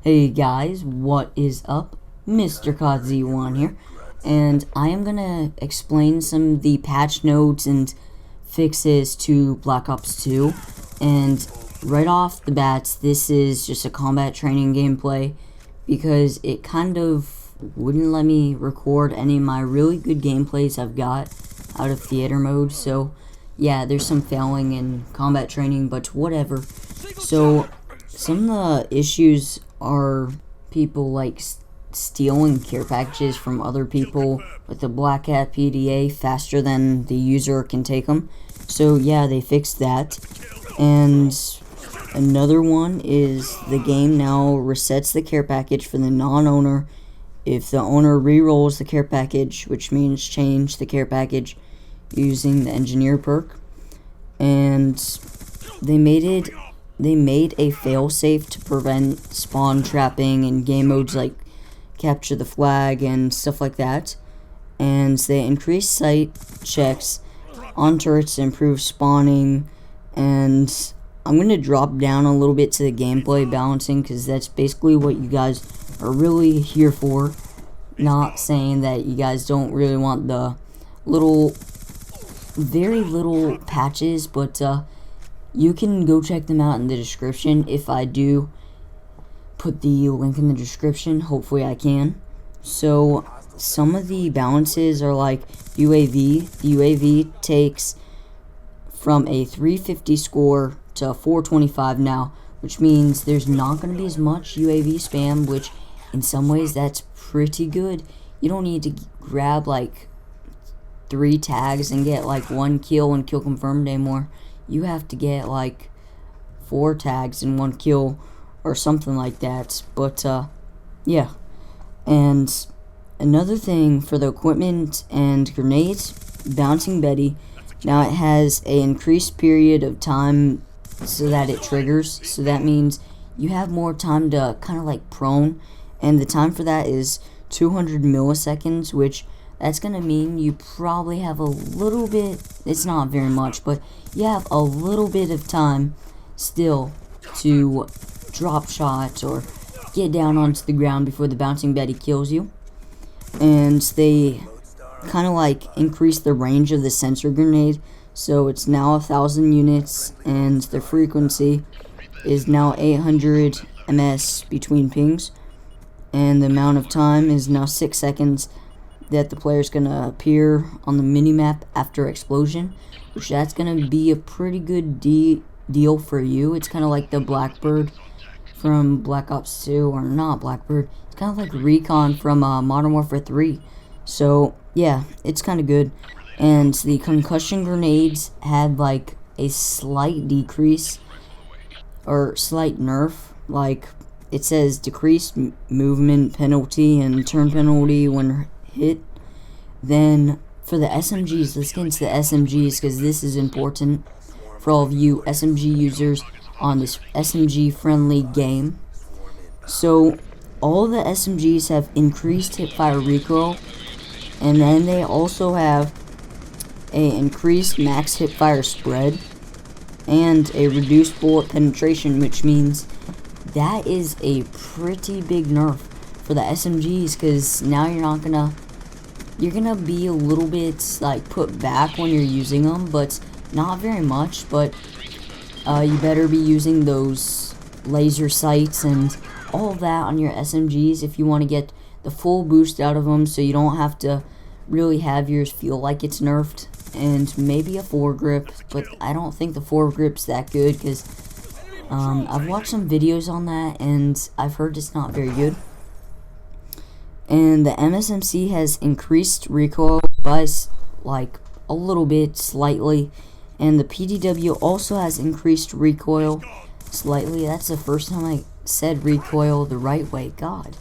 Hey guys, what is up? Mr. COD-Z1 here, and I am gonna explain some of the patch notes and fixes to Black Ops 2. And right off the bat, this is just a combat training gameplay because it kind of wouldn't let me record any of my really good gameplays I've got out of theater mode. So yeah, there's some failing in combat training, but whatever. So some of the issues are people like stealing care packages from other people with the Black Hat PDA faster than the user can take them. So yeah, they fixed that. And another one is the game now resets the care package for the non-owner if the owner re-rolls the care package, which means change the care package using the engineer perk. And they made a failsafe to prevent spawn trapping in game modes like capture the flag and stuff like that. And they increased sight checks on turrets to improve spawning. And I'm going to drop down a little bit to the gameplay balancing because that's basically what you guys are really here for. Not saying that you guys don't really want the very little patches, but you can go check them out in the description. If I do put the link in the description, hopefully I can. So some of the balances are like UAV. The UAV takes from a 350 score to 425 now, which means there's not going to be as much UAV spam, which in some ways that's pretty good. You don't need to grab like 3 tags and get like 1 kill and kill confirmed anymore. You have to get like 4 tags and 1 kill or something like that. But yeah. And another thing for the equipment and grenades, Bouncing Betty, now it has an increased period of time so that it triggers. So that means you have more time to kind of like prone, and the time for that is 200 milliseconds, which that's going to mean you probably have a little bit, it's not very much, but you have a little bit of time still to drop shots or get down onto the ground before the Bouncing Betty kills you. And they kind of like increase the range of the sensor grenade, so it's now 1,000 units, and the frequency is now 800 ms between pings, and the amount of time is now 6 seconds that the player is going to appear on the minimap after explosion, which that's going to be a pretty good deal for you. It's kind of like the Blackbird from Black Ops 2, or not Blackbird, it's kind of like Recon from Modern Warfare 3. So yeah, it's kind of good. And the concussion grenades had like a slight decrease or slight nerf, like it says decreased movement penalty and turn penalty when hit. Then for the SMGs, let's get into the SMGs because this is important for all of you SMG users on this SMG friendly game. So all the SMGs have increased hipfire recoil, and then they also have a increased max hipfire spread and a reduced bullet penetration, which means that is a pretty big nerf for the SMGs, because now you're gonna be a little bit like put back when you're using them, but not very much. But you better be using those laser sights and all of that on your SMGs if you want to get the full boost out of them, so you don't have to really have yours feel like it's nerfed. And maybe a foregrip, but I don't think the foregrip's that good, because I've watched some videos on that and I've heard it's not very good. And the MSMC has increased recoil by like a little bit, slightly, and the PDW also has increased recoil slightly. That's the first time I said recoil the right way, god.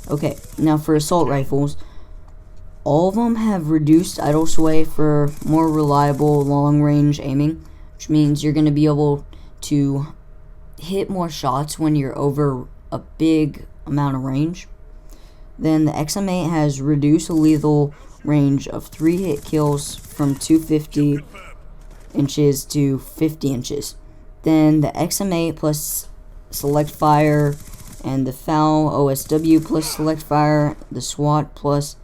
Okay, now for assault rifles, all of them have reduced idle sway for more reliable long-range aiming, which means you're going to be able to hit more shots when you're over a big amount of range. Then the XM8 has reduced a lethal range of 3 hit kills from 250 inches to 50 inches. Then the XM8 plus select fire and the FAL OSW plus select fire, the SWAT plus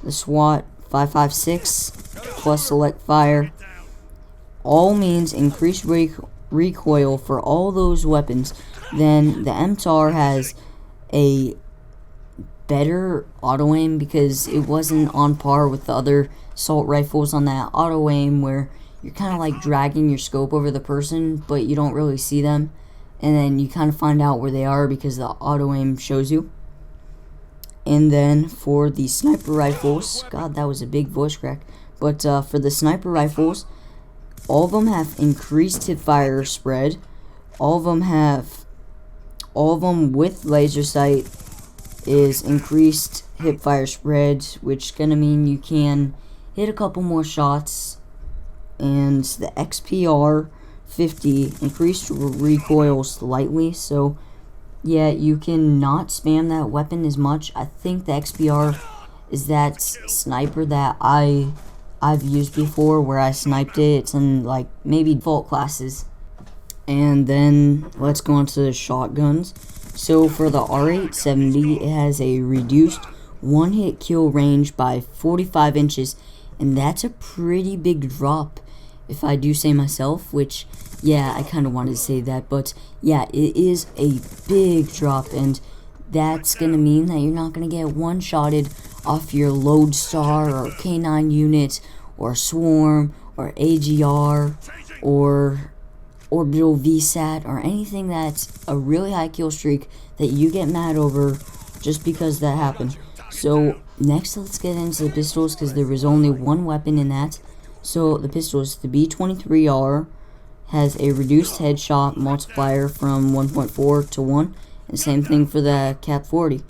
the SWAT 556 plus select fire, all means increased recoil for all those weapons. Then the MTAR has a better auto aim because it wasn't on par with the other assault rifles on that auto aim where you're kind of like dragging your scope over the person but you don't really see them, and then you kind of find out where they are because the auto aim shows you. And then for the sniper rifles, God, that was a big voice crack, but for the sniper rifles, all of them have increased hip fire spread. All of them with laser sight is increased hip fire spread, which is gonna mean you can hit a couple more shots. And the XPR 50 increased recoil slightly, so yeah, you can not spam that weapon as much. I think the XPR is that sniper that I've used before where I sniped it. It's in like maybe default classes. And then let's go on to the shotguns. So for the R870, it has a reduced one-hit kill range by 45 inches, and that's a pretty big drop, if I do say myself, which, yeah, I kind of wanted to say that, but yeah, it is a big drop, and that's going to mean that you're not going to get one-shotted off your Lodestar or K9 unit or Swarm or AGR or Orbital VSAT or anything that's a really high kill streak that you get mad over just because that happened. So next, let's get into the pistols because there was only one weapon in that. So the pistols, the B23R has a reduced headshot multiplier from 1.4 to 1, and same thing for the Cap 40.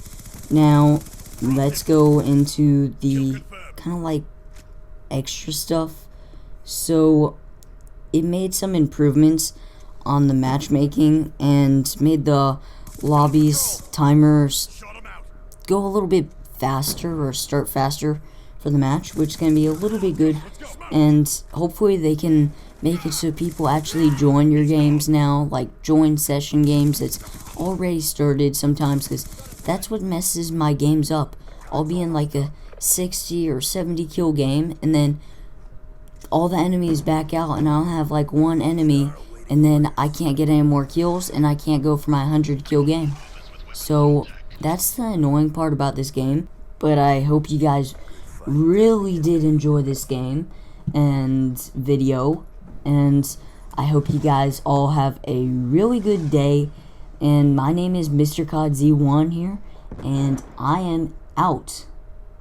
Now let's go into the kind of like extra stuff. So it made some improvements on the matchmaking and made the lobbies timers go a little bit faster or start faster for the match, which is going to be a little bit good, and hopefully they can make it so people actually join your games now, like join session games that's already started sometimes, because that's what messes my games up. I'll be in like a 60 or 70 kill game, and then all the enemies back out, and I'll have like one enemy, and then I can't get any more kills, and I can't go for my 100 kill game. So that's the annoying part about this game, but I hope you guys really did enjoy this game and video, and I hope you guys all have a really good day. And my name is Mr. COD Z1 here, and I am out.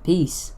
Peace.